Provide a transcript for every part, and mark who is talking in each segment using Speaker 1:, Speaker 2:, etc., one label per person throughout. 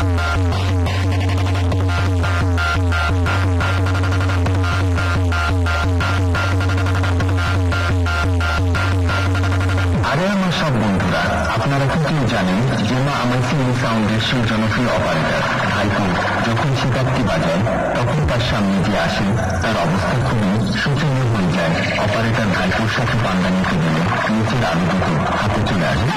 Speaker 1: আরে আমার সব বন্ধুরা, আপনারা কিন্তু জানেন যে মা আমার সিঙ্গি সাউন্ডের সেই জনপ্রিয় অপারেটর ভাইপো যখন শিকারটি বাজায় তখন তার সামনে যে আসে তার অবস্থা খুবই শোচনীয় হয়ে যায়। অপারেটর ভাইপোর সাথে পান্ডা নিতে গেলে নিচের আলু দুটো হাতে চলে আসে।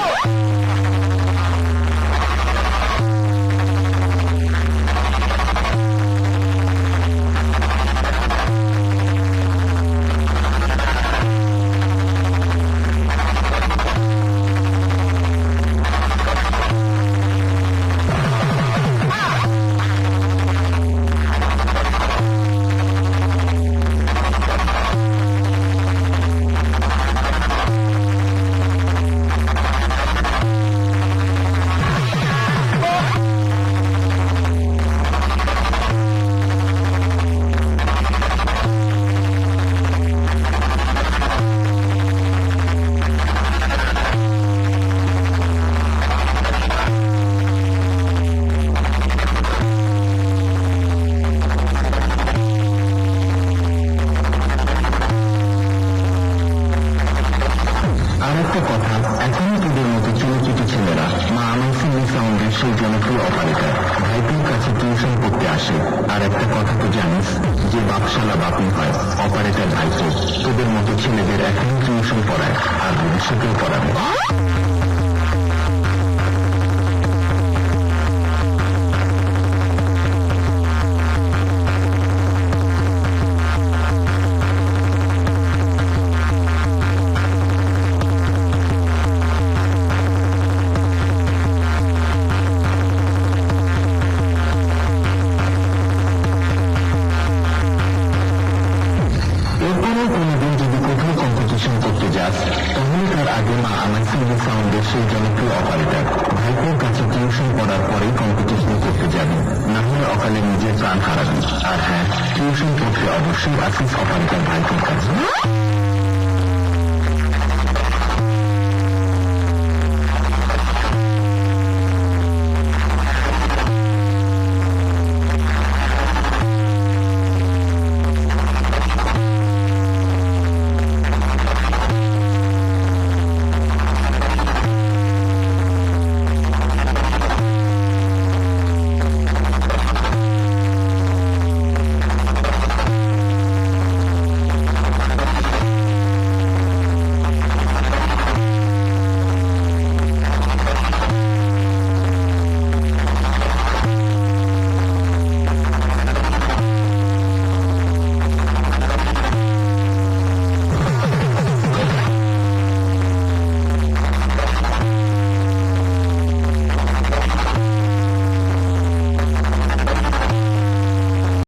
Speaker 1: আরেকটা কথা, এখনো তোদের মতো চুলোচুটি ছেলেরা মা আমার সিঙ্গি সাউন্ডের সেই জনপ্রিয় অপারেটর ভাইপোর কাছে টিউশন করতে আসে। আর একটা কথা তো জানিস যে বাপশালা বাপই হয়, অপারেটর ভাইপো তোদের মতো ছেলেদের এখনো টিউশন পড়ায় আর ভবিষ্যতেও পড়াবে। এরপরেও কোনোদিন যদি কোথাও কম্পিটিশন করতে যাস তাহলে তার আগে মা আমার সিঙ্গি সাউন্ডের সেই জনপ্রিয় অপারেটর ভাইপোর কাছে টিউশন পড়ার পরেই কম্পিটিশন করতে যাবি, না হলে অকালে নিজের প্রাণ হারাবি। আর হ্যাঁ, টিউশন করতে অবশ্যই আসিস অপারেটর ভাইপোর কাছে।